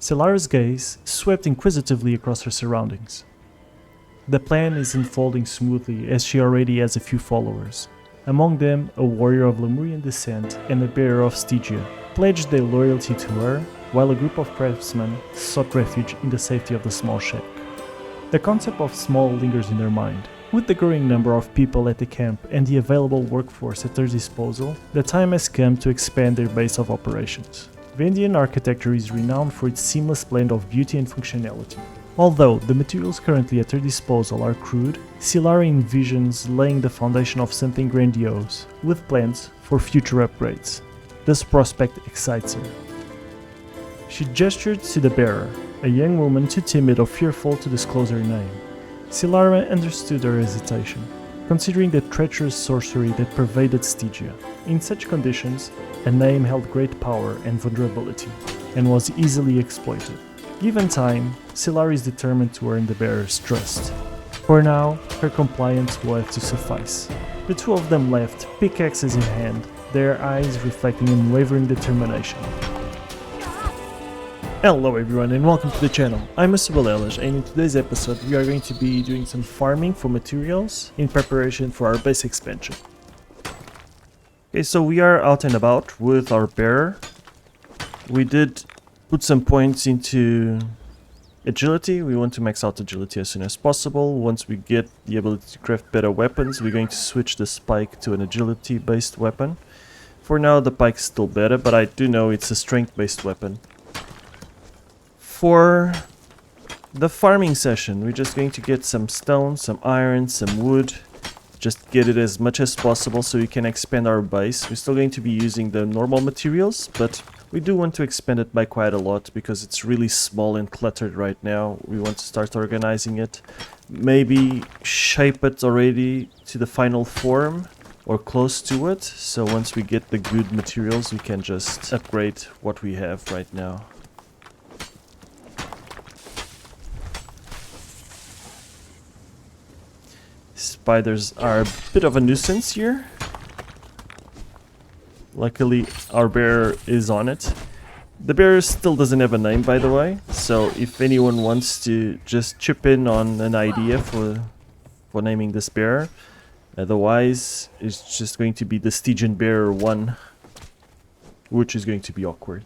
Sylara's gaze swept inquisitively across her surroundings. The plan is unfolding smoothly as she already has a few followers, among them a warrior of Lemurian descent and a bearer of Stygia, pledged their loyalty to her, while a group of craftsmen sought refuge in the safety of the small shack. The concept of small lingers in their mind. With the growing number of people at the camp and the available workforce at their disposal, the time has come to expand their base of operations. Vendian architecture is renowned for its seamless blend of beauty and functionality. Although the materials currently at her disposal are crude, Sylara envisions laying the foundation of something grandiose, with plans for future upgrades. This prospect excites her. She gestured to the bearer, a young woman too timid or fearful to disclose her name. Sylara understood her hesitation, considering the treacherous sorcery that pervaded Stygia. In such conditions, a name held great power and vulnerability, and was easily exploited. Given time, Sylara is determined to earn the bearer's trust. For now, her compliance will have to suffice. The two of them left, pickaxes in hand, their eyes reflecting unwavering determination. Hello everyone and welcome to the channel. I'm Mr. Balelas, and in today's episode we are going to be doing some farming for materials in preparation for our base expansion. Okay, so we are out and about with our bearer. We did put some points into agility. We want to max out agility as soon as possible. Once we get the ability to craft better weapons, we're going to switch the spike to an agility based weapon. For now the pike is still better, but I do know it's a strength based weapon. For the farming session, we're just going to get some stone, some iron, some wood. Just get it as much as possible so we can expand our base. We're still going to be using the normal materials, but we do want to expand it by quite a lot because it's really small and cluttered right now. We want to start organizing it. Maybe shape it already to the final form or close to it. So once we get the good materials, we can just upgrade what we have right now. Spiders are a bit of a nuisance here. Luckily, our bearer is on it. The bearer still doesn't have a name, by the way, so if anyone wants to just chip in on an idea for naming this bearer, otherwise it's just going to be the Stygian Bearer 1, which is going to be awkward.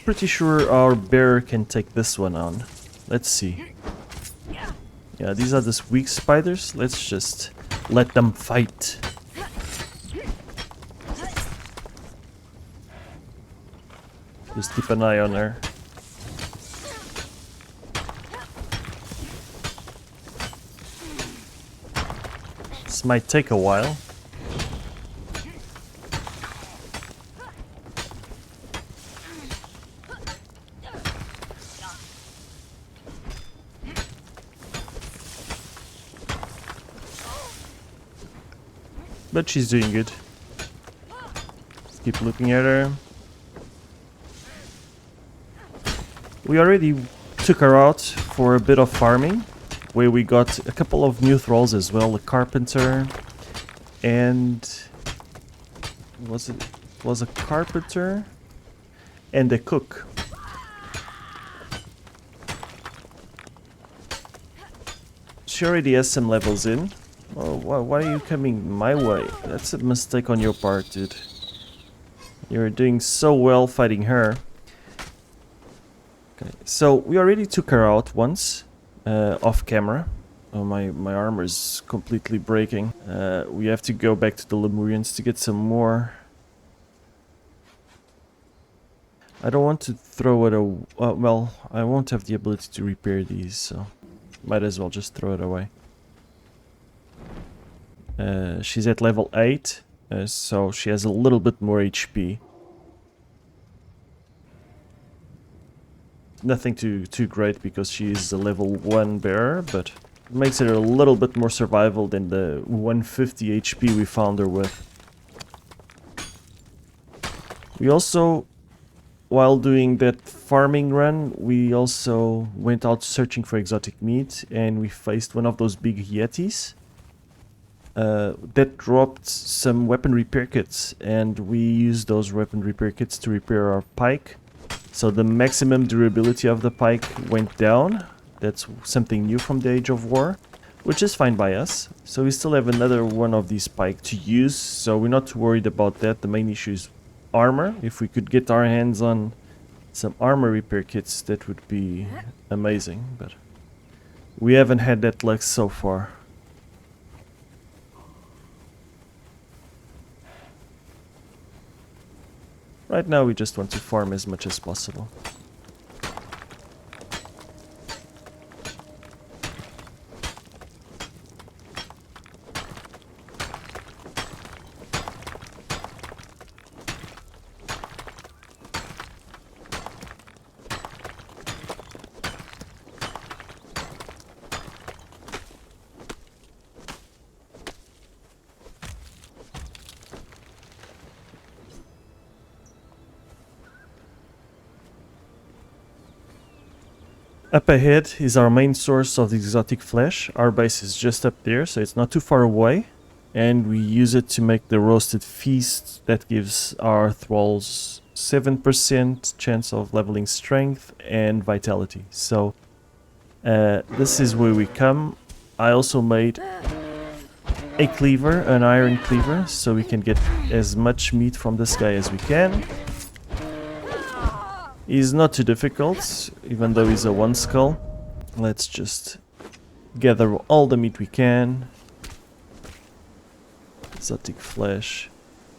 Pretty sure our bearer can take this one on. Let's see. Yeah, these are the weak spiders. Let's just let them fight. Just keep an eye on her. This might take a while. But she's doing good. Let's keep looking at her. We already took her out for a bit of farming, where we got a couple of new thralls as well, a carpenter and was a carpenter and a cook. She already has some levels in. Oh, why are you coming my way? That's a mistake on your part, dude. You're doing so well fighting her. Okay, so we already took her out once, off camera. Oh, my armor is completely breaking. We have to go back to the Lemurians to get some more. I don't want to throw it away. Well, I won't have the ability to repair these, so might as well just throw it away. She's at level 8, so she has a little bit more HP. Nothing too great because she's a level 1 bearer, but it makes her a little bit more survival than the 150 HP we found her with. We also while doing that farming run, we also went out searching for exotic meat, and we faced one of those big yetis that dropped some weapon repair kits, and we used those weapon repair kits to repair our pike. So the maximum durability of the pike went down. That's something new from the Age of War, which is fine by us. So we still have another one of these pike to use, so we're not too worried about that. The main issue is armor. If we could get our hands on some armor repair kits, that would be amazing, but we haven't had that luck so far. Right now we just want to farm as much as possible. Up ahead is our main source of the exotic flesh. Our base is just up there, so it's not too far away. And we use it to make the roasted feast that gives our thralls 7% chance of leveling strength and vitality. So this is where we come. I also made a cleaver, an iron cleaver, so we can get as much meat from this guy as we can. He's not too difficult, even though he's a one skull. Let's just gather all the meat we can. Exotic flesh.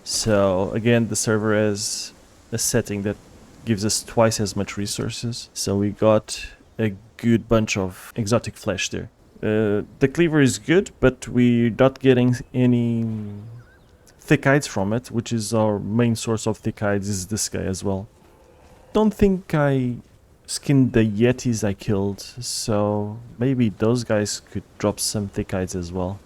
So again, the server has a setting that gives us twice as much resources. So we got a good bunch of exotic flesh there. The cleaver is good, but we're not getting any thick hides from it, which is our main source of thick hides, is this guy as well. Don't think I skinned the yetis I killed, so maybe those guys could drop some thick hides as well.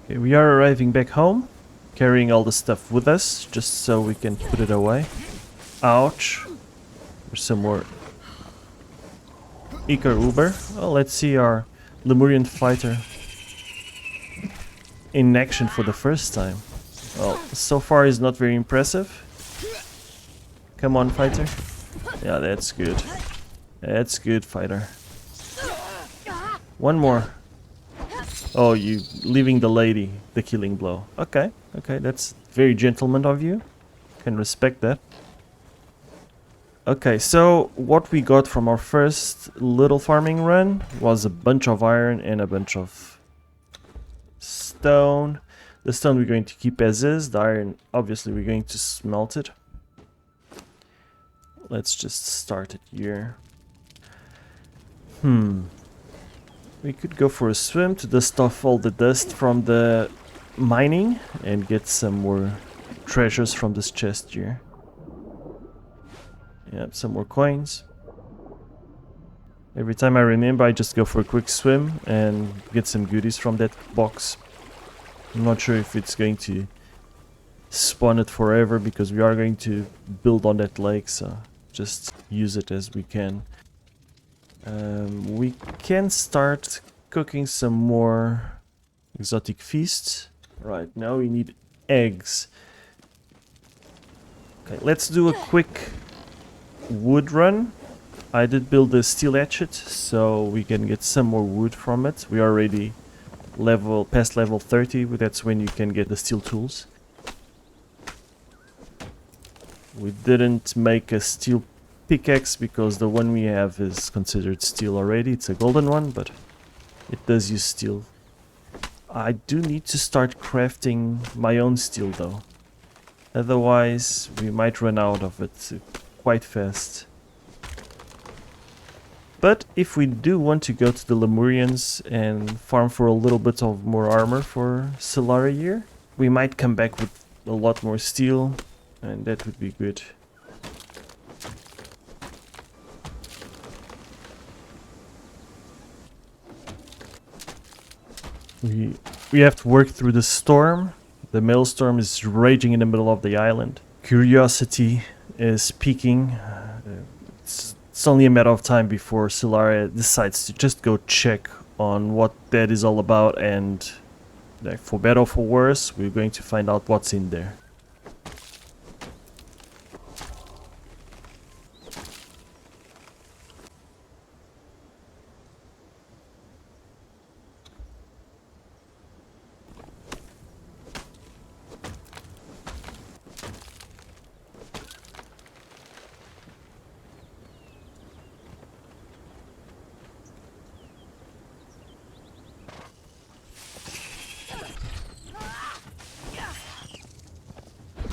Okay, we are arriving back home, carrying all the stuff with us, just so we can put it away. Ouch. There's some more Iker Uber. Well, let's see our Lemurian fighter in action for the first time. Well, so far he's not very impressive. Come on, fighter. Yeah, that's good. That's good, fighter. One more. Oh, you leaving the lady the killing blow. Okay, okay, that's very gentleman of you. Can respect that. Okay, so what we got from our first little farming run was a bunch of iron and a bunch of stone. The stone we're going to keep as is. The iron, obviously, we're going to smelt it. Let's just start it here. We could go for a swim to dust off all the dust from the mining and get some more treasures from this chest here. Yep, some more coins. Every time I remember, I just go for a quick swim and get some goodies from that box. I'm not sure if it's going to spawn it forever, because we are going to build on that lake, so just use it as we can. We can start cooking some more exotic feasts. Right, now we need eggs. Okay, let's do a quick wood run. I did build a steel hatchet, so we can get some more wood from it. We are already past level 30, that's when you can get the steel tools. We didn't make a steel pickaxe because the one we have is considered steel already. It's a golden one, but it does use steel. I do need to start crafting my own steel though. Otherwise, we might run out of it quite fast. But if we do want to go to the Lemurians and farm for a little bit of more armor for Sylara here, we might come back with a lot more steel, and that would be good. We have to work through the storm. The maelstrom is raging in the middle of the island. Curiosity is peaking. It's only a matter of time before Sylara decides to just go check on what that is all about, and like, for better or for worse, we're going to find out what's in there.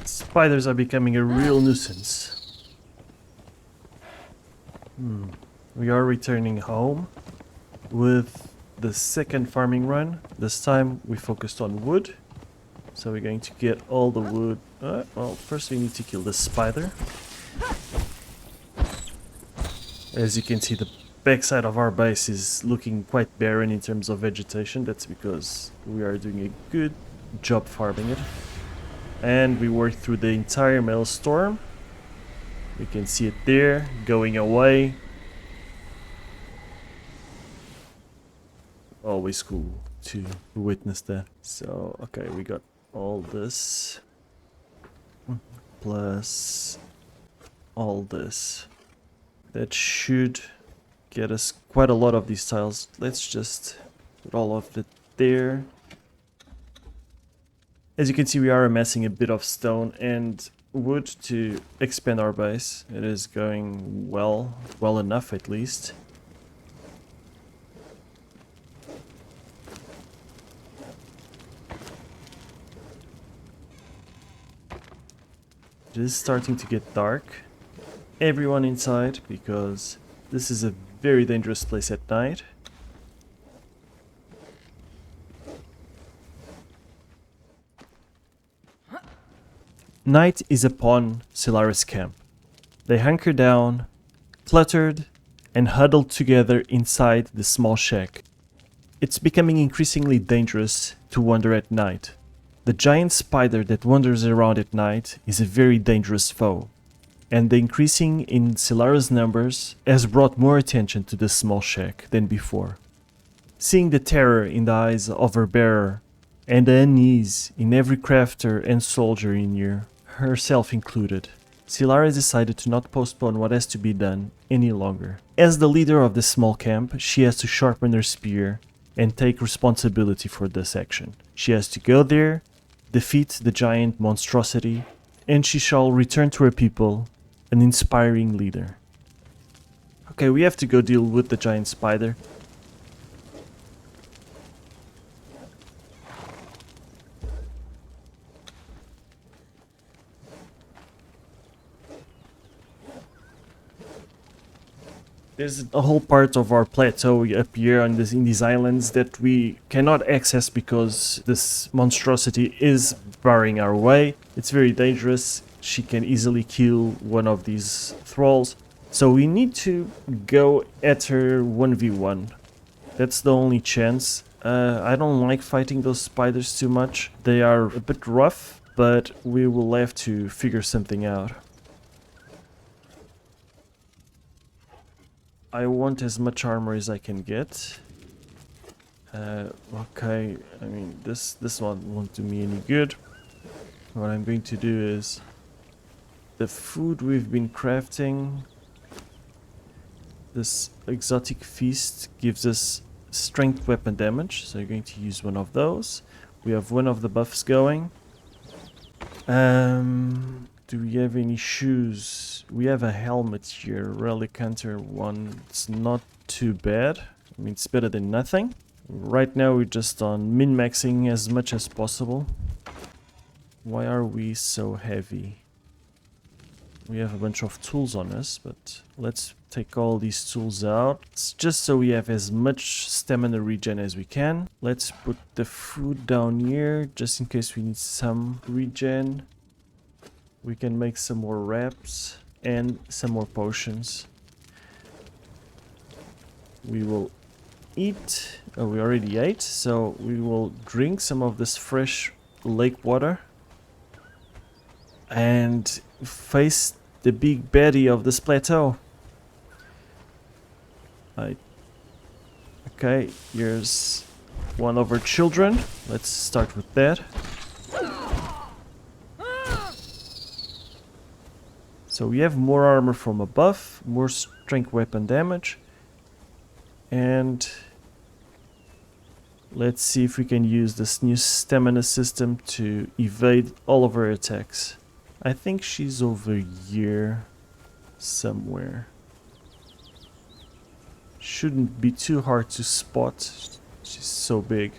Spiders are becoming a real nuisance. We are returning home with the second farming run. This time we focused on wood. So we're going to get all the wood. Well, first we need to kill the spider. As you can see, the backside of our base is looking quite barren in terms of vegetation. That's because we are doing a good job farming it. And we worked through the entire maelstrom. We can see it there, going away. Always cool to witness that. So, okay, we got all this. Plus all this. That should get us quite a lot of these tiles. Let's just put all of it there. As you can see, we are amassing a bit of stone and wood to expand our base. It is going well enough at least. It is starting to get dark. Everyone inside, because this is a very dangerous place at night. Night is upon Sylara's camp. They hunker down, cluttered, and huddled together inside the small shack. It's becoming increasingly dangerous to wander at night. The giant spider that wanders around at night is a very dangerous foe, and the increasing in Sylara's numbers has brought more attention to the small shack than before. Seeing the terror in the eyes of her bearer, and the unease in every crafter and soldier in here, herself included, Sylara decided to not postpone what has to be done any longer. As the leader of the small camp, she has to sharpen her spear and take responsibility for this action. She has to go there, defeat the giant monstrosity, and she shall return to her people an inspiring leader. Okay, we have to go deal with the giant spider. There's a whole part of our plateau up here in these islands that we cannot access because this monstrosity is barring our way. It's very dangerous. She can easily kill one of these thralls. So we need to go at her 1v1. That's the only chance. I don't like fighting those spiders too much. They are a bit rough, but we will have to figure something out. I want as much armor as I can get. Okay, I mean, this one won't do me any good. What I'm going to do is the food we've been crafting. This exotic feast gives us strength weapon damage, so you're going to use one of those. We have one of the buffs going. Do we have any shoes? We have a helmet here, relic hunter one. It's not too bad. I mean, it's better than nothing. Right now we're just on min-maxing as much as possible. Why are we so heavy? We have a bunch of tools on us, but let's take all these tools out. It's just so we have as much stamina regen as we can. Let's put the food down here, just in case we need some regen. We can make some more wraps and some more potions. We will eat. Oh, we already ate, so we will drink some of this fresh lake water and face the big baddie of this plateau. Okay, here's one of our children. Let's start with that. So we have more armor from above, more strength weapon damage, and let's see if we can use this new stamina system to evade all of her attacks. I think she's over here somewhere. Shouldn't be too hard to spot. She's so big.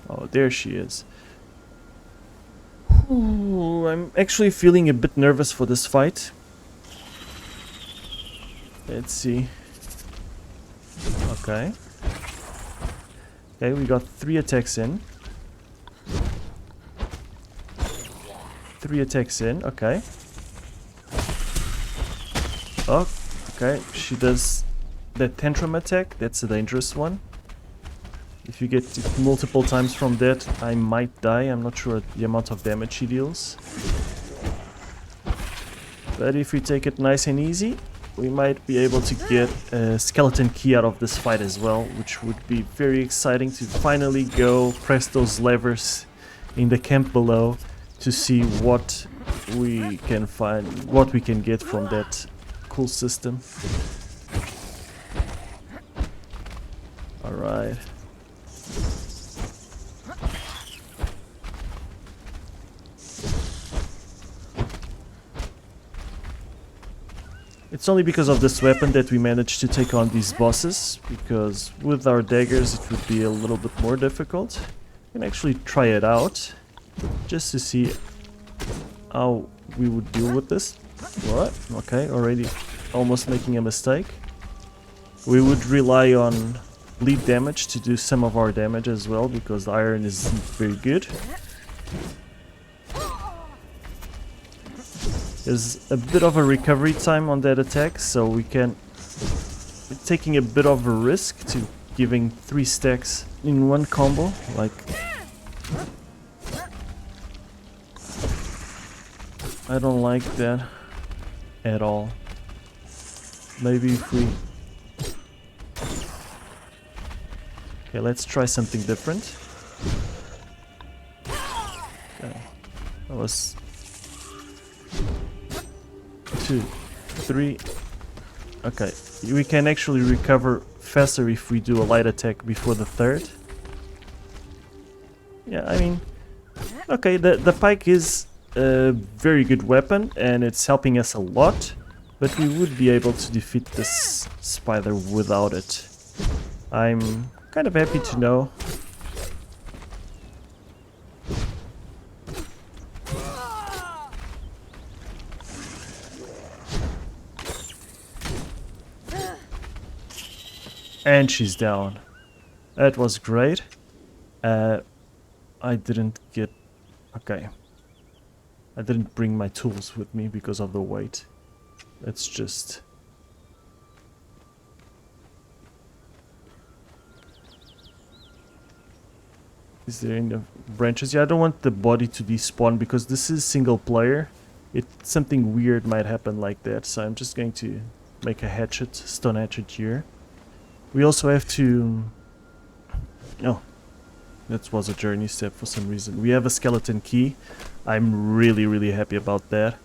Oh, there she is. Ooh, I'm actually feeling a bit nervous for this fight. Let's see. Okay. Okay, we got 3 attacks in. 3 attacks in, okay. Oh, okay, she does that tantrum attack. That's a dangerous one. If you get it multiple times from that, I might die. I'm not sure the amount of damage she deals. But if we take it nice and easy, we might be able to get a skeleton key out of this fight as well, which would be very exciting to finally go press those levers in the camp below to see what we can find, what we can get from that cool system. Alright. It's only because of this weapon that we managed to take on these bosses, because with our daggers it would be a little bit more difficult. We can actually try it out, just to see how we would deal with this. What? Okay, already almost making a mistake. We would rely on bleed damage to do some of our damage as well, because the iron is very good. There's a bit of a recovery time on that attack, so we're taking a bit of a risk to giving 3 stacks in one combo, like... I don't like that at all. Maybe if we... Okay, let's try something different. Okay. That was 2, 3. Okay, we can actually recover faster if we do a light attack before the 3rd. Yeah, I mean, okay, the pike is a very good weapon and it's helping us a lot, but we would be able to defeat this spider without it. I'm kind of happy to know. And she's down. That was great. I didn't get... Okay. I didn't bring my tools with me because of the weight. Let's just... Is there any branches? Yeah, I don't want the body to despawn because this is single player. Something weird might happen like that, so I'm just going to make a hatchet, stone hatchet here. We also have to... Oh, that was a journey step for some reason. We have a skeleton key. I'm really happy about that.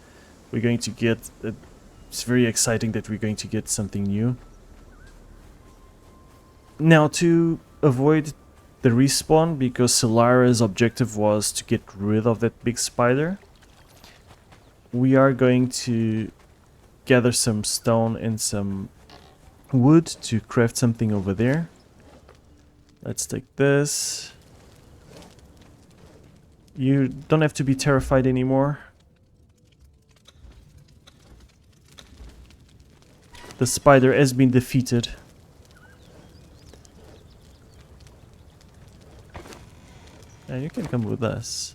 We're going to get... It's very exciting that we're going to get something new. Now, to avoid the respawn, because Sylara's objective was to get rid of that big spider, we are going to gather some stone and some wood to craft something over there. Let's take this. You don't have to be terrified anymore. The spider has been defeated. And you can come with us.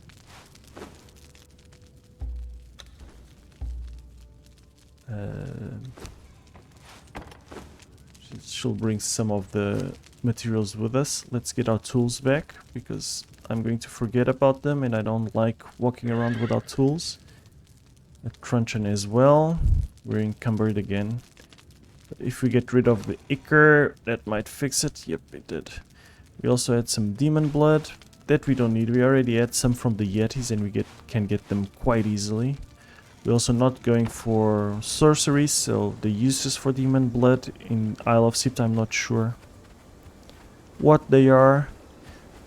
She'll bring some of the materials with us. Let's get our tools back, because I'm going to forget about them and I don't like walking around without tools. A truncheon as well. We're encumbered again. But if we get rid of the ichor, that might fix it. Yep, it did. We also had some demon blood. That we don't need. We already had some from the yetis and we can get them quite easily. We're also not going for sorcery, so the uses for demon blood in Isle of Sipta, I'm not sure what they are.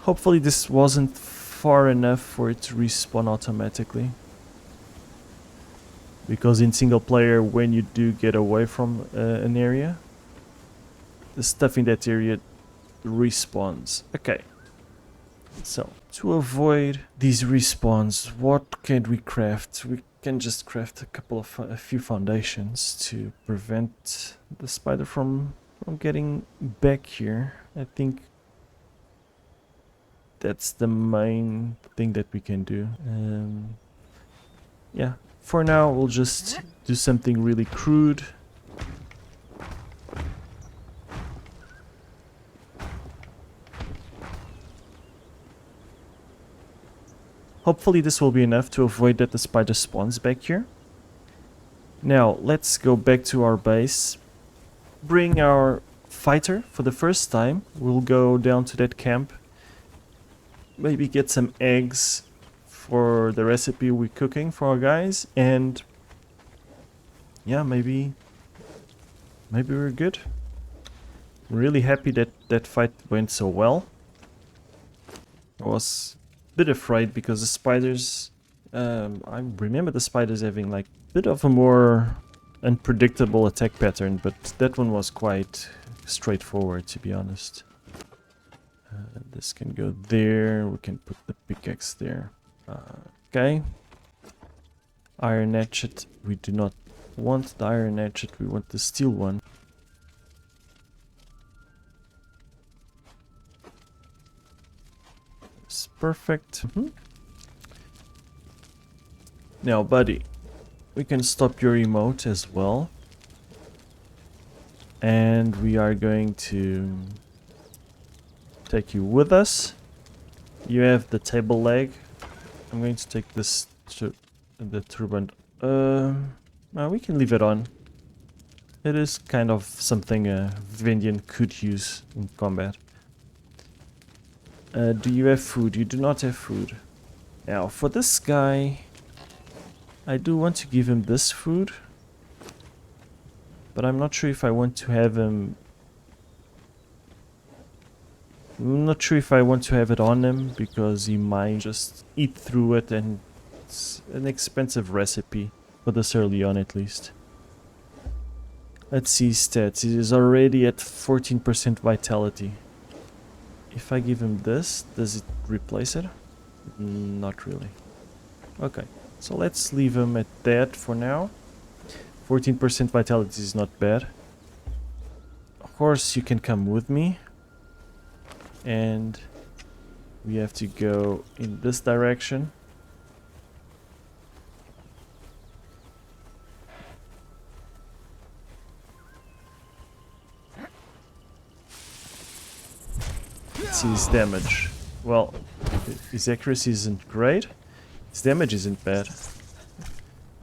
Hopefully this wasn't far enough for it to respawn automatically. Because in single player, when you do get away from an area, the stuff in that area respawns. Okay. So, to avoid these respawns, what can we craft? We can just craft a few foundations to prevent the spider from getting back here. I think that's the main thing that we can do. Yeah, for now we'll just do something really crude. Hopefully this will be enough to avoid that the spider spawns back here. Now, let's go back to our base. Bring our fighter for the first time. We'll go down to that camp. Maybe get some eggs for the recipe we're cooking for our guys. And yeah, maybe we're good. I'm really happy that that fight went so well. I was bit afraid because the spiders, I remember the spiders having like a bit of a more unpredictable attack pattern, but that one was quite straightforward, to be honest. This can go there, we can put the pickaxe there. Okay. Iron hatchet, we do not want the iron hatchet, we want the steel one. Perfect. Now, buddy, we can stop your emote as well. And we are going to take you with us. You have the table leg. I'm going to take this to the turban. We can leave it on. It is kind of something a Vendian could use in combat. Do you have food? You do not have food. Now, for this guy, I do want to give him this food. But I'm not sure if I want to have him... I'm not sure if I want to have it on him, because he might just eat through it, and it's an expensive recipe, for this early on at least. Let's see his stats. He is already at 14% vitality. If I give him this, does it replace it? Not really. Okay, so let's leave him at that for now. 14% vitality is not bad. Of course, you can come with me. And we have to go in this direction. See his damage. Well, his accuracy isn't great. His damage isn't bad.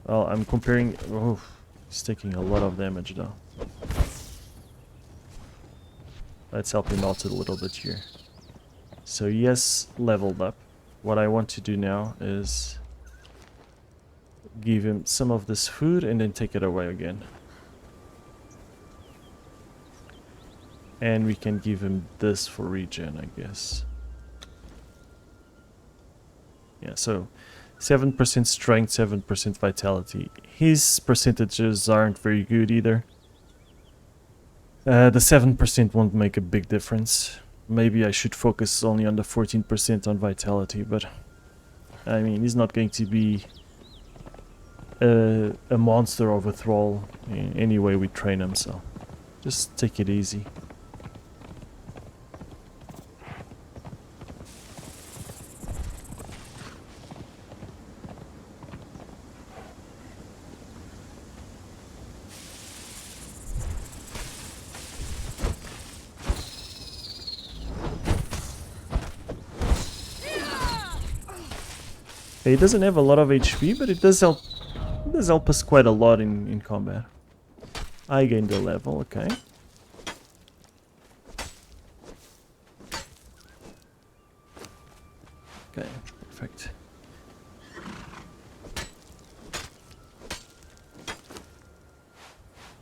Well, I'm comparing... Oh, he's taking a lot of damage though. Let's help him out a little bit here. So he has leveled up. What I want to do now is give him some of this food and then take it away again. And we can give him this for regen, I guess. Yeah, so 7% strength, 7% vitality. His percentages aren't very good either. The 7% won't make a big difference. Maybe I should focus only on the 14% on vitality, but I mean, he's not going to be a monster of a thrall in any way we train him, so just take it easy. Okay, it doesn't have a lot of HP, but it does help. It does help us quite a lot in combat. I gained a level. Okay. Okay, perfect.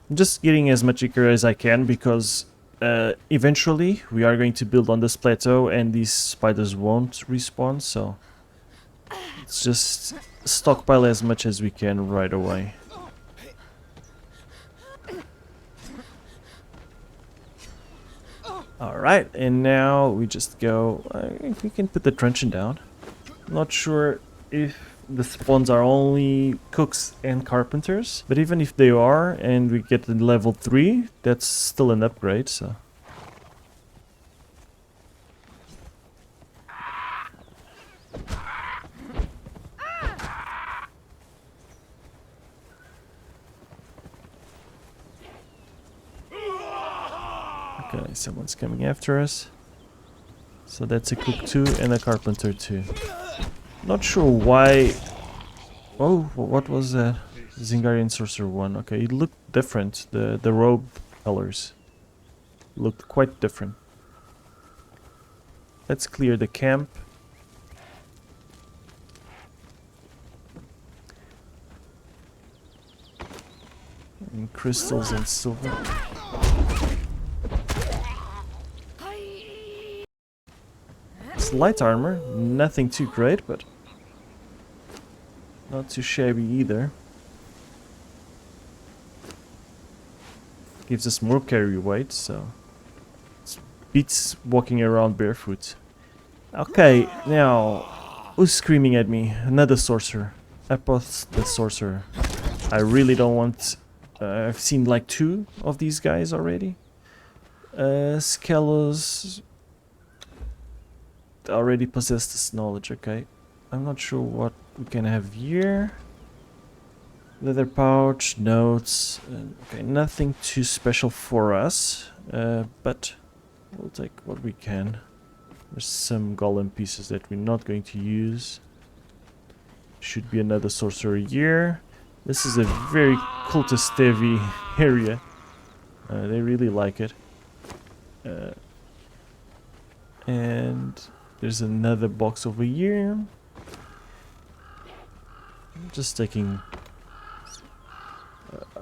I'm just getting as much Icar as I can because eventually we are going to build on this plateau and these spiders won't respawn, so let's just stockpile as much as we can right away. Alright, and now we just go... we can put the truncheon down. Not sure if the spawns are only cooks and carpenters, but even if they are and we get to level 3, that's still an upgrade, so... Okay, someone's coming after us. So that's a cook 2 and a carpenter 2. Not sure why... Oh, what was that? Zingarian Sorcerer 1. Okay, it looked different. The robe colors looked quite different. Let's clear the camp. And crystals and silver. It's light armor, nothing too great, but not too shabby either. Gives us more carry weight, so it beats walking around barefoot. Okay, now who's screaming at me? Another sorcerer. Apoth the sorcerer. I really don't want... I've seen like 2 of these guys already. Skelos already possess this knowledge, okay. I'm not sure what we can have here. Leather pouch, notes, okay, nothing too special for us, but we'll take what we can. There's some golem pieces that we're not going to use. Should be another sorcerer here. This is a very cultist heavy area. They really like it. And there's another box over here. I'm just taking...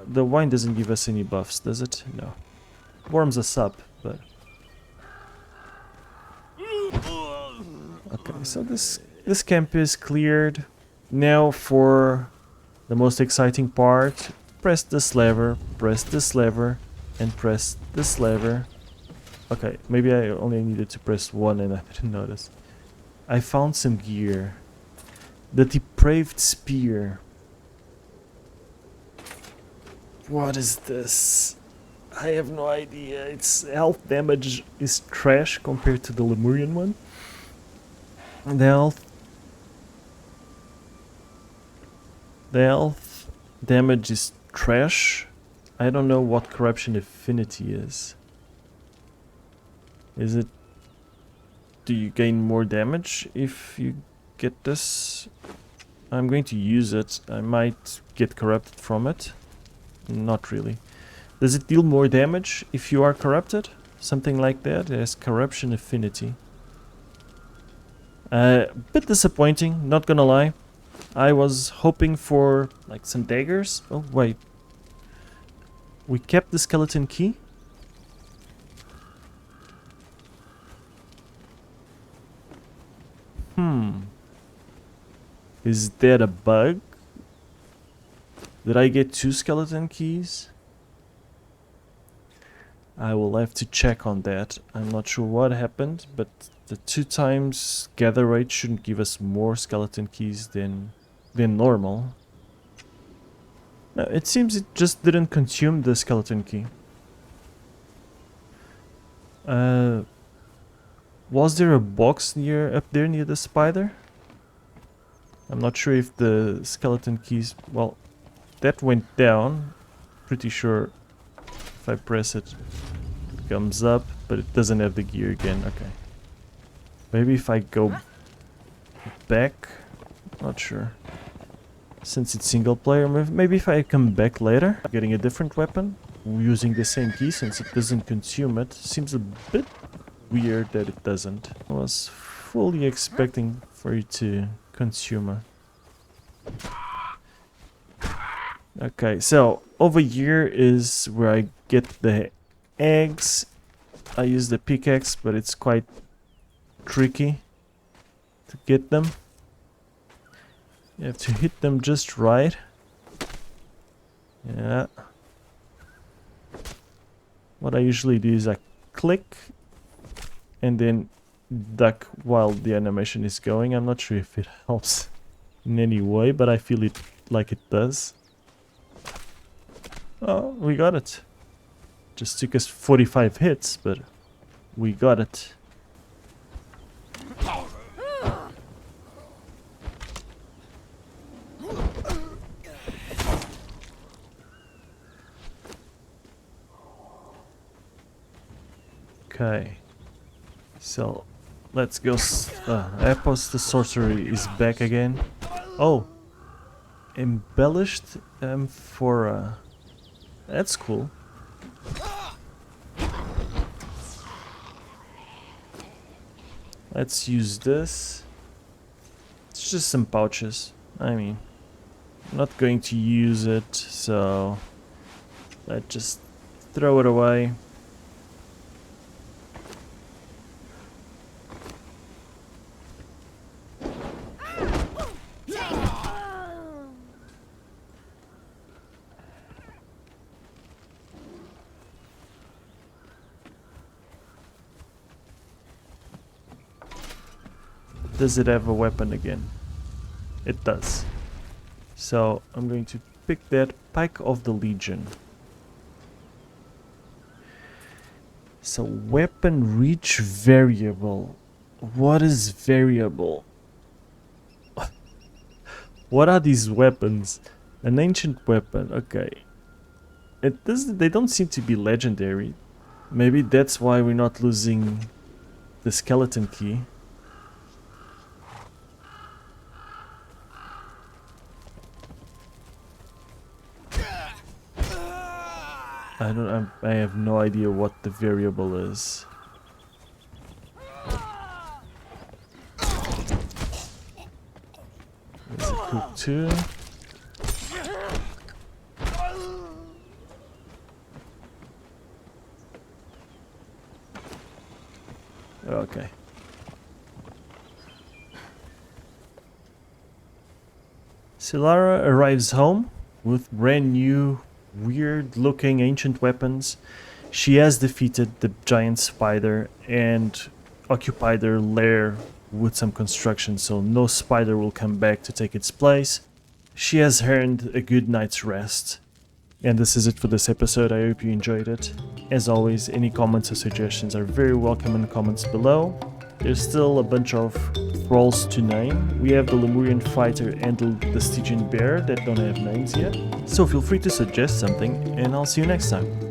the wine doesn't give us any buffs, does it? No. Warms us up, but... Okay, so this camp is cleared. Now for the most exciting part. Press this lever, and press this lever. Okay, maybe I only needed to press 1 and I didn't notice. I found some gear. The depraved spear. What is this? I have no idea. Its health damage is trash compared to the Lemurian one. The health damage is trash. I don't know what corruption affinity is. Is it... do you gain more damage if you get this? I'm going to use it. I might get corrupted from it. Not really. Does it deal more damage if you are corrupted? Something like that. It has corruption affinity. Bit disappointing, not gonna lie. I was hoping for like some daggers. Oh wait. We kept the skeleton key. Is that a bug? Did I get 2 skeleton keys? I will have to check on that. I'm not sure what happened, but the 2 times gather rate shouldn't give us more skeleton keys than normal. No, it seems it just didn't consume the skeleton key. Was there a box up there near the spider? I'm not sure if the skeleton keys... well, that went down. Pretty sure if I press it, it comes up, but it doesn't have the gear again. Okay. Maybe if I go back... Not sure. Since it's single player, maybe if I come back later, getting a different weapon, using the same key since it doesn't consume it, seems a bit weird that it doesn't. I was fully expecting for it to consume it. Okay, so over here is where I get the eggs. I use the pickaxe, but it's quite tricky to get them. You have to hit them just right. Yeah. What I usually do is I click and then duck while the animation is going. I'm not sure if it helps in any way, but I feel it like it does. Oh, we got it. Just took us 45 hits, but we got it. Okay, so let's go. Epos the sorcery is back again. Oh, embellished amphora. That's cool. Let's use this. It's just some pouches. I mean, I'm not going to use it, so let's just throw it away. Does it have a weapon again? It does. So I'm going to pick that Pike of the Legion. So weapon reach variable. What is variable? What are these weapons? An ancient weapon. Okay. It doesn't. They don't seem to be legendary. Maybe that's why we're not losing the skeleton key. I have no idea what the variable is. There's a cook too. Okay. Sylara arrives home with brand new weird looking ancient weapons. She has defeated the giant spider and occupied her lair with some construction, so no spider will come back to take its place. She has earned a good night's rest. And this is it for this episode. I hope you enjoyed it. As always, any comments or suggestions are very welcome in the comments below. There's still a bunch of thralls to name. We have the Lemurian fighter and the Stygian bear that don't have names yet. So feel free to suggest something, and I'll see you next time.